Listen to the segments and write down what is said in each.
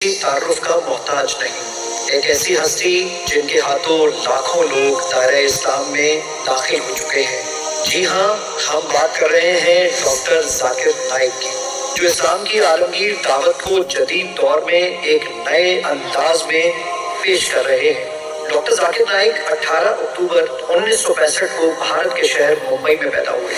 تعارف کا محتاج نہیں، ایک ایسی ہستی جن کے ہاتھوں لاکھوں لوگ دائرہ اسلام میں داخل ہو چکے ہیں۔ جی ہاں، ہم بات کر رہے ہیں ڈاکٹر ذاکر نائک کی، جو اسلام کی عالمگیر دعوت کو جدید دور میں ایک نئے انداز میں پیش کر رہے ہیں۔ ڈاکٹر ذاکر نائک 18 اکتوبر 1965 کو بھارت کے شہر ممبئی میں پیدا ہوئے۔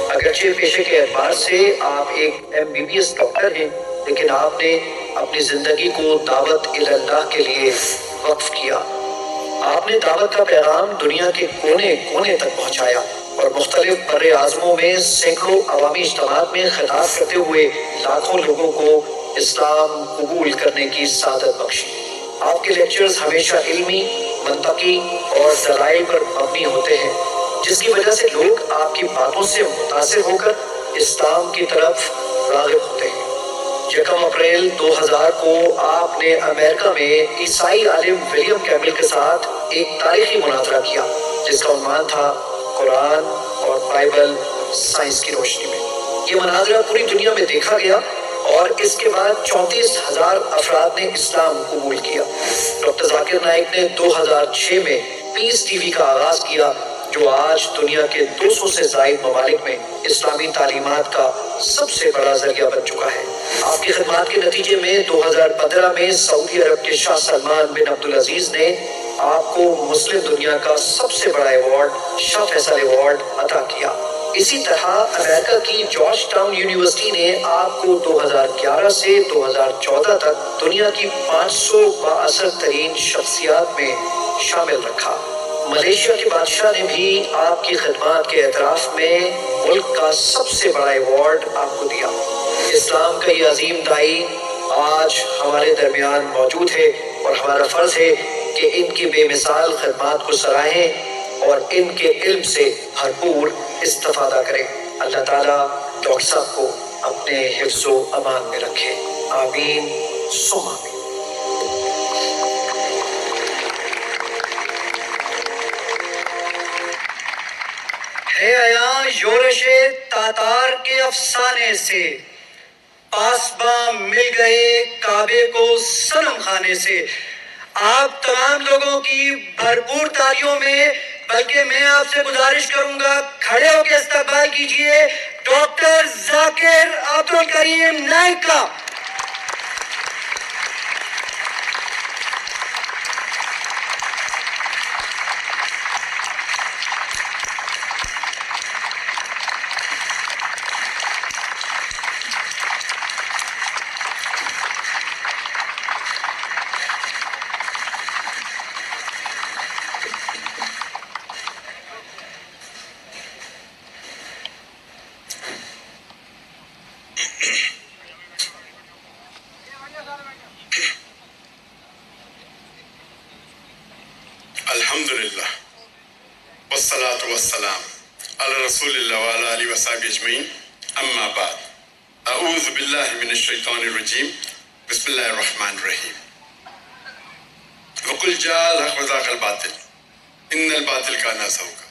اگرچہ پیشے کے اعتبار سے آپ ایک MBBS ڈاکٹر ہیں، لیکن آپ نے اپنی زندگی کو دعوت اللہ کے لیے وقف کیا۔ آپ نے دعوت کا پیغام دنیا کے کونے کونے تک پہنچایا اور مختلف بر اعظموں میں سینکڑوں عوامی اجتماعات میں خطاب کرتے ہوئے لاکھوں لوگوں کو اسلام قبول کرنے کی سعادت بخشی۔ آپ کے لیکچرز ہمیشہ علمی، منطقی اور دلائل پر مبنی ہوتے ہیں، جس کی وجہ سے لوگ آپ کی باتوں سے متاثر ہو کر اسلام کی طرف راغب ہوتے ہیں۔ 1 اپریل 2000 کو آپ نے امریکہ میں عیسائی عالم ولیم کیمبل کے ساتھ ایک تاریخی مناظرہ کیا، جس کا عنوان تھا قرآن اور بائبل سائنس کی روشنی میں۔ یہ مناظرہ پوری دنیا میں دیکھا گیا اور اس کے بعد 34,000 افراد نے اسلام قبول کیا۔ ڈاکٹر ذاکر نائک نے 2006 میں پیس ٹی وی کا آغاز کیا، جو آج دنیا کے 200 سے زائد ممالک میں اسلامی تعلیمات کا سب سے بڑا ذریعہ بن چکا ہے۔ آپ کی خدمات کے نتیجے میں 2015 میں سعودی عرب کے شاہ سلمان بن عبدالعزیز نے آپ کو مسلم دنیا کا سب سے بڑا ایوارڈ شاہ فیصل ایوارڈ عطا کیا۔ اسی طرح امریکہ کی جارج ٹاؤن یونیورسٹی نے آپ کو 2011 سے 2014 تک دنیا کی 500 بااثر ترین شخصیات میں شامل رکھا۔ ملیشیا کے بادشاہ نے بھی آپ کی خدمات کے اعتراف میں ملک کا سب سے بڑا ایوارڈ آپ کو دیا۔ اسلام کا یہ عظیم دائی آج ہمارے درمیان موجود ہے اور ہمارا فرض ہے کہ ان کی بے مثال خدمات کو سراہیں اور ان کے علم سے بھرپور استفادہ کریں۔ اللہ تعالیٰ ڈاکٹر صاحب کو اپنے حفظ و امان میں رکھے، آمین ثم آمین۔ ہے عیاں یورش تاتار کے افسانے سے، پاسباں مل گئے کعبے کو صنم خانے سے۔ آپ تمام لوگوں کی بھرپور تالیوں میں، بلکہ میں آپ سے گزارش کروں گا کھڑے ہو کے استقبال کیجئے ڈاکٹر ذاکر عبدالکریم نائک کا۔ الحمدللہ والصلاة والسلام علی رسول اللہ وعلی آلہ وصحبہ اجمعین، اما بعد، اعوذ باللہ من الشیطان الرجیم، بسم اللہ الرحمن الرحیم۔ وقل جاء الحق وزاق الباطل ان الباطل کان زہوقا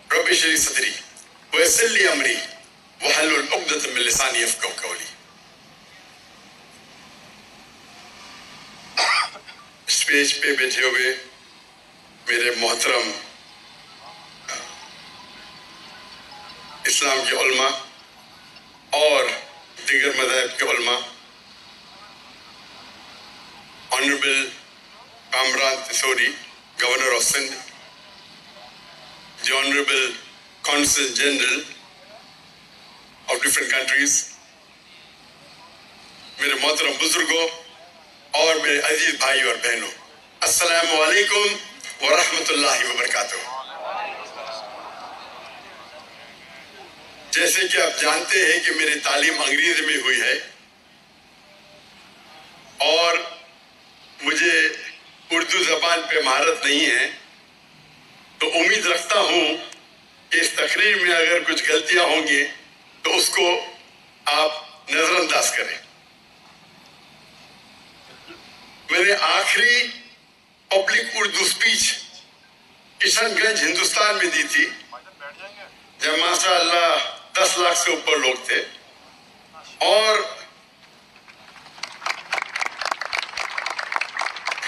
رب اشرح لي صدری ویسر لی امری واحلل عقدۃ من لسانی یفقہوا قولی۔ اسٹیج پہ بیٹھے ہوئے میرے محترم اسلام کے علماء اور دیگر مذاہب کے علماء، honourable Kamran Tessori, governor of Sindh, the honourable consul general of different countries, میرے محترم بزرگوں اور میرے عزیز بھائی اور بہنوں، السلام علیکم ورحمۃ اللہ وبرکاتہ۔ جیسے کہ آپ جانتے ہیں کہ میری تعلیم انگریزی میں ہوئی ہے اور مجھے اردو زبان پہ مہارت نہیں ہے، تو امید رکھتا ہوں کہ اس تقریر میں اگر کچھ غلطیاں ہوں گی تو اس کو آپ نظر انداز کریں۔ میں نے آخری پبلک اردو سپیچ کشن گنج ہندوستان میں دی تھی، جب ماشاء اللہ 10 لاکھ سے اوپر لوگ تھے، اور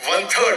1/3,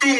2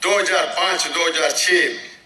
2005-2006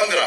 15,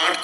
8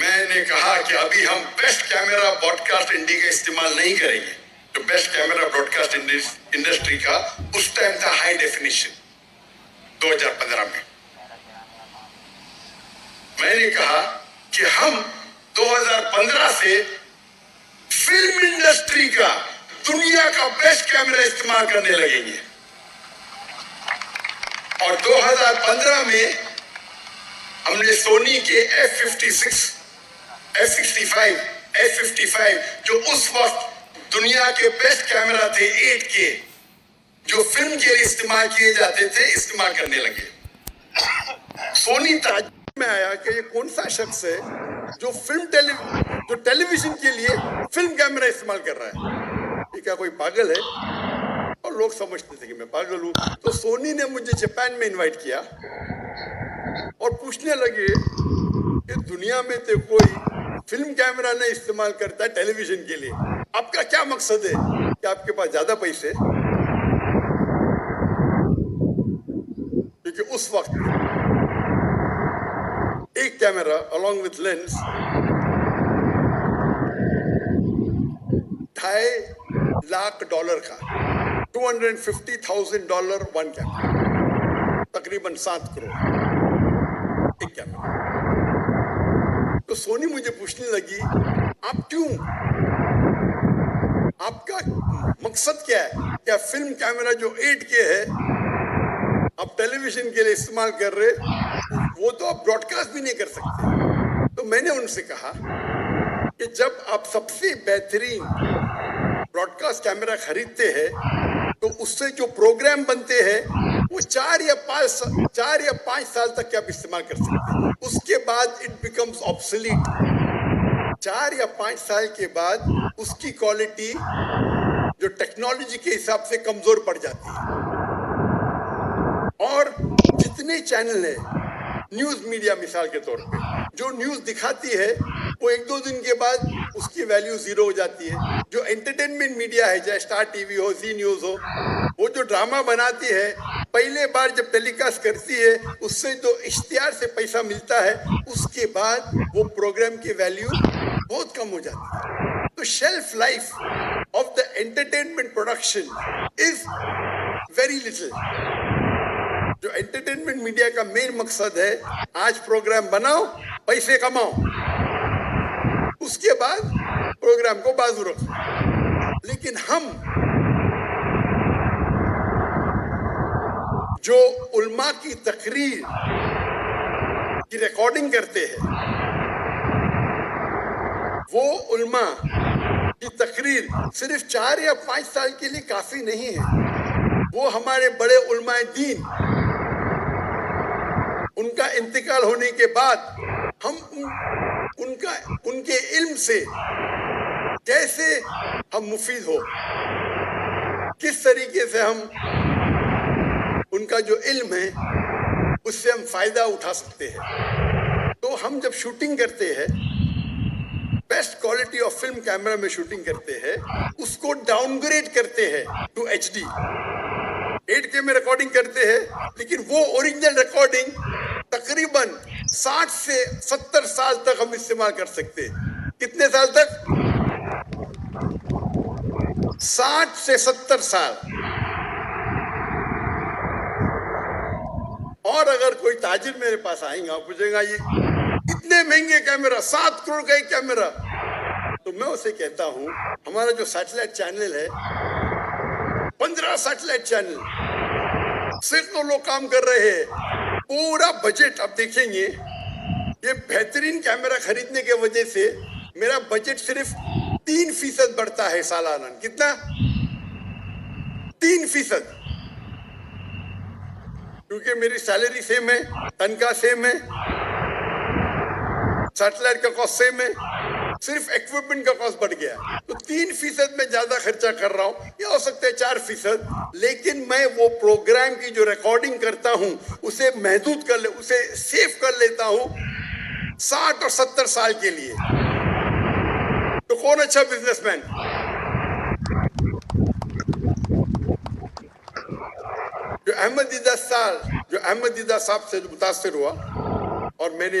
میں نے کہا کہ ابھی ہم best camera broadcast India کا استعمال نہیں کریں گے. جو best camera broadcast industry کا اس ٹائم تھا ہائی ڈیفینیشن 2015 میں. میں نے کہا کہ ہم 2015 سے فلم انڈسٹری کا دنیا کا بیسٹ کیمرہ استعمال کرنے لگیں گے. اور 2015 میں ہم نے سونی کے F56 F65 F55 جو اس وقت دنیا کے بیسٹ کیمرہ تھے 8K جو فلم کے لیے استعمال کیے جاتے تھے استعمال کرنے لگے. سونی تعجب میں آیا کہ یہ کون سا شخص ہے جو ٹیلی ویژن کے لیے فلم کیمرہ استعمال کر رہا ہے. یہ کیا کوئی پاگل ہے؟ اور لوگ سمجھتے تھے کہ میں پاگل ہوں. تو سونی نے مجھے جاپان میں انوائٹ کیا اور پوچھنے لگے کہ دنیا میں تو کوئی فلم کیمرہ نہیں استعمال کرتا ٹیلی ویژن کے لیے. آپ کا کیا مقصد ہے؟ کہ آپ کے پاس زیادہ پیسے؟ کیونکہ اس وقت ایک کیمرہ along with lens $2.5 کا $250,000 ون کیمرہ تقریباً 7 کروڑ ایک کیمرہ. تو سونی مجھے پوچھنے لگی آپ کیوں، آپ کا مقصد کیا ہے؟ کیا فلم کیمرہ جو 8K ہے آپ ٹیلی ویژن کے لیے استعمال کر رہے، وہ تو آپ براڈ کاسٹ بھی نہیں کر سکتے. تو میں نے ان سے کہا کہ جب آپ سب سے بہترین براڈ کاسٹ کیمرہ خریدتے ہیں تو اس سے جو پروگرام بنتے ہیں وہ 4 یا 5 سال تک کے آپ استعمال کر سکتے ہیں. اس کے بعد اٹ بیکمز obsolete. 4 یا 5 سال کے بعد اس کی کوالٹی جو ٹیکنالوجی کے حساب سے کمزور پڑ جاتی ہے. اور جتنے چینل ہیں نیوز میڈیا مثال کے طور پہ جو نیوز دکھاتی ہے وہ 1-2 دن کے بعد اس کی ویلیو زیرو ہو جاتی ہے. جو انٹرٹینمنٹ میڈیا ہے چاہے اسٹار ٹی وی ہو، زی نیوز ہو، وہ جو ڈرامہ بناتی ہے پہلے بار جب ٹیلی کاسٹ کرتی ہے اس سے جو اشتہار سے پیسہ ملتا ہے اس کے بعد وہ پروگرام کی ویلیو بہت کم ہو جاتی ہے. تو shelf life of the entertainment production is very little. جو انٹرٹینمنٹ میڈیا کا مین مقصد ہے آج پروگرام بناؤ پیسے کماؤ، اس کے بعد پروگرام کو بازو رکھو. لیکن ہم جو علماء کی تقریر کی ریکارڈنگ کرتے ہیں وہ علماء کی تقریر صرف 4 یا 5 سال کے لیے کافی نہیں ہے. وہ ہمارے بڑے علماء دین ان کا انتقال ہونے کے بعد ہم ان کے علم سے کیسے ہم مفید ہو، کس طریقے سے ہم ان کا جو علم ہے اس سے ہم فائدہ اٹھا سکتے ہیں. تو ہم جب شوٹنگ کرتے ہیں best quality of film camera میں شوٹنگ کرتے ہیں اس کو ڈاؤن گریڈ کرتے ہیں ٹو HD. 8K میں ریکارڈنگ کرتے ہیں لیکن وہ اوریجنل ریکارڈنگ تقریباً 60 سے 70 سال تک ہم استعمال کر سکتے ہیں. کتنے سال تک؟ 60 سے 70 سال. اور اگر کوئی تاجر میرے پاس آئیں گا پوچھے گا یہ اتنے مہنگے کیمرہ 7 کروڑ کا ایک کیمرہ، تو میں اسے کہتا ہوں ہمارا جو سیٹلائٹ چینل ہے 15 سیٹلائٹ چینل سینکڑوں لوگ کام کر رہے ہیں. پورا بجٹ آپ دیکھیں گے یہ بہترین کیمرہ خریدنے کی وجہ سے میرا بجٹ صرف 3% بڑھتا ہے سالانہ. کتنا؟ 3%. کیونکہ میری سیلری سیم ہے، تنخواہ سیم ہے، سیٹلائٹ کا کاسٹ سیم ہے، صرف ایکوپمنٹ کا کاسٹ بڑھ گیا. تو 3% میں زیادہ خرچہ کر رہا ہوں، یا ہو سکتا ہے 4%، لیکن میں وہ پروگرام کی جو ریکارڈنگ کرتا ہوں اسے محدود اسے سیو کر لیتا ہوں 60 اور 70 سال کے لیے. تو کون اچھا بزنس مین؟ جو احمد دیدہ صاحب سے متاثر ہوا اور میں نے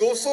200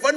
$1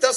10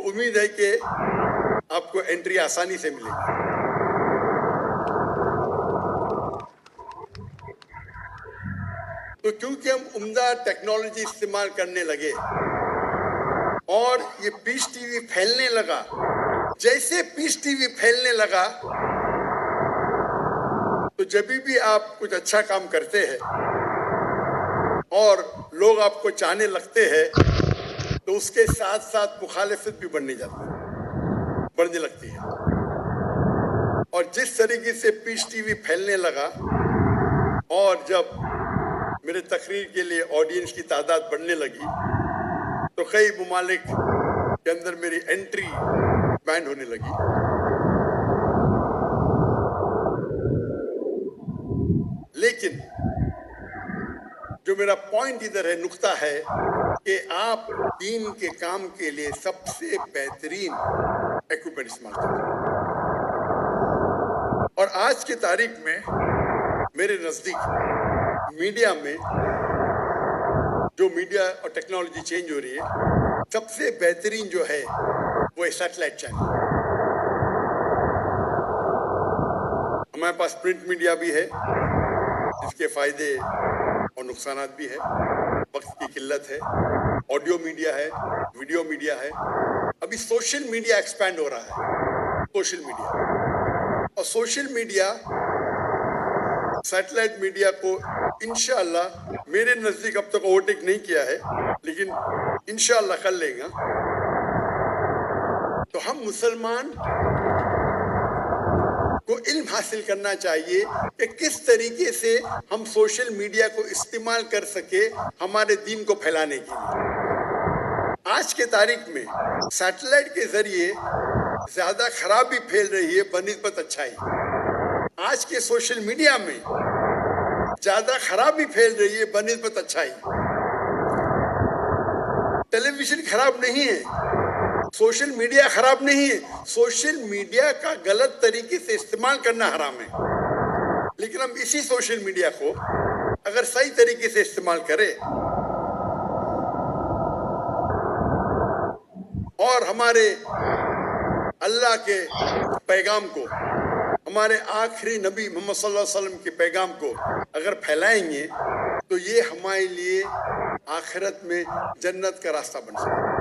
تو امید ہے کہ آپ کو انٹری آسانی سے ملے گی. تو کیونکہ ہم عمدہ ٹیکنالوجی استعمال کرنے لگے اور یہ پیس ٹی وی پھیلنے لگا، جیسے پیس ٹی وی پھیلنے لگا تو جب بھی آپ کچھ اچھا کام کرتے ہیں اور لوگ آپ کو چاہنے لگتے ہیں تو اس کے ساتھ ساتھ مخالفت بھی بڑھنے لگتی ہے. اور جس طریقے سے پیس ٹی وی پھیلنے لگا اور جب میرے تقریر کے لیے آڈینس کی تعداد بڑھنے لگی تو کئی ممالک کے اندر میری انٹری بین ہونے لگی. لیکن جو میرا پوائنٹ ادھر ہے، نقطہ ہے کہ آپ دین کے کام کے لیے سب سے بہترین ایکوپمنٹ استعمال کریں. اور آج کی تاریخ میں میرے نزدیک میڈیا میں جو میڈیا اور ٹیکنالوجی چینج ہو رہی ہے، سب سے بہترین جو ہے وہ ہے سیٹلائٹ چینل. ہمارے پاس پرنٹ میڈیا بھی ہے، اس کے فائدے اور نقصانات بھی ہے. وقت کی قلت ہے. آڈیو میڈیا ہے، ویڈیو میڈیا ہے. ابھی سوشل میڈیا ایکسپینڈ ہو رہا ہے. سوشل میڈیا اور سوشل میڈیا سیٹلائٹ میڈیا کو انشاءاللہ میرے نزدیک اب تک اوورٹیک نہیں کیا ہے، لیکن انشاءاللہ کر لے گا. تو ہم مسلمان کو علم حاصل کرنا چاہیے کہ کس طریقے سے ہم سوشل میڈیا کو استعمال کر سکے ہمارے دین کو پھیلانے کے لیے. آج کے تاریخ میں سیٹلائٹ کے ذریعے زیادہ خرابی پھیل رہی ہے بنسبت اچھائی. آج کے سوشل میڈیا میں زیادہ خرابی پھیل رہی ہے بنسبت اچھائی. ٹیلی ویژن خراب نہیں ہے، سوشل میڈیا خراب نہیں ہے. سوشل میڈیا کا غلط طریقے سے استعمال کرنا حرام ہے. لیکن ہم اسی سوشل میڈیا کو اگر صحیح طریقے سے استعمال کریں اور ہمارے اللہ کے پیغام کو، ہمارے آخری نبی محمد صلی اللہ علیہ وسلم کے پیغام کو اگر پھیلائیں گے تو یہ ہمارے لیے آخرت میں جنت کا راستہ بن سکتا ہے.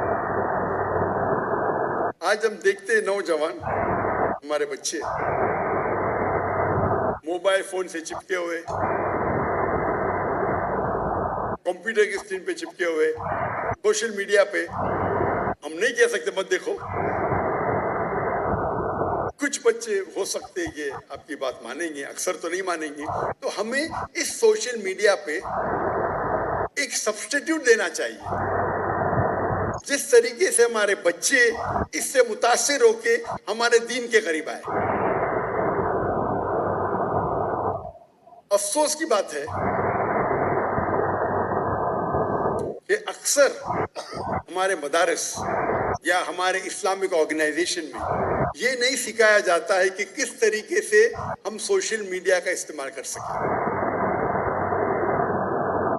آج ہم دیکھتے ہیں نوجوان ہمارے بچے موبائل فون سے چپکے ہوئے، کمپیوٹر کی اسکرین پہ چپکے ہوئے، سوشل میڈیا پہ. ہم نہیں کہہ سکتے مت دیکھو. کچھ بچے ہو سکتے کہ آپ کی بات مانیں گے، اکثر تو نہیں مانیں گے. تو ہمیں اس سوشل میڈیا پہ ایک سبسٹیٹیوٹ دینا چاہیے جس طریقے سے ہمارے بچے اس سے متاثر ہو کے ہمارے دین کے قریب آئے. افسوس کی بات ہے کہ اکثر ہمارے مدارس یا ہمارے اسلامک آرگنائزیشن میں یہ نہیں سکھایا جاتا ہے کہ کس طریقے سے ہم سوشل میڈیا کا استعمال کر سکیں.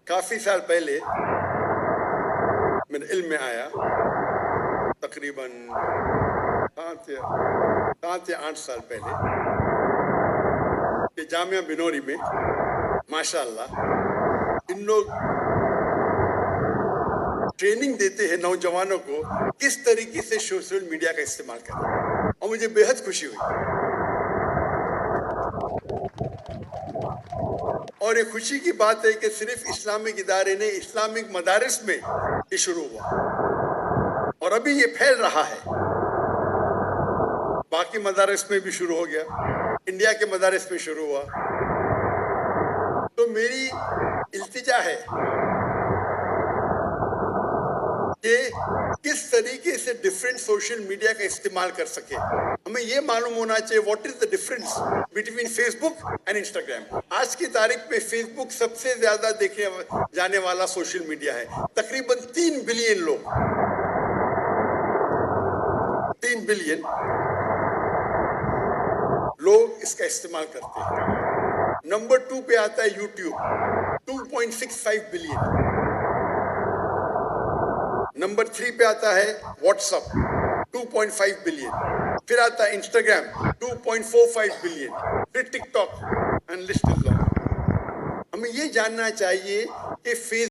کافی سال پہلے میرے علم میں آیا، تقریباً 7 یا 8 سال پہلے، کہ جامعہ بنوری میں ماشاءاللہ ان لوگ ٹریننگ دیتے ہیں نوجوانوں کو کس طریقے سے سوشل میڈیا کا استعمال کریں، اور مجھے بے حد خوشی ہوئی. اور یہ خوشی کی بات ہے کہ صرف اسلامک ادارے نے، اسلامک مدارس میں یہ شروع ہوا اور ابھی یہ پھیل رہا ہے. باقی مدارس میں بھی شروع ہو گیا، انڈیا کے مدارس میں شروع ہوا. تو میری التجا ہے کہ کس طریقے سے ڈفرینٹ سوشل میڈیا کا استعمال کر سکے. ہمیں یہ معلوم ہونا چاہیے what is the difference between Facebook and Instagram. آج کی تاریخ میں فیس بک سب سے زیادہ دیکھے جانے والا سوشل میڈیا ہے. تقریباً 3 بلین لوگ، 3 بلین لوگ اس کا استعمال کرتے ہیں. نمبر 2 پہ آتا ہے یوٹیوب، 2.65 بلین. نمبر 3 پہ آتا ہے واٹس ایپ، 2.5 بلین، پھر آتا ہے انسٹاگرام 2.45 بلین، پھر TikTok, and list is long. ہمیں یہ جاننا چاہیے کہ فیس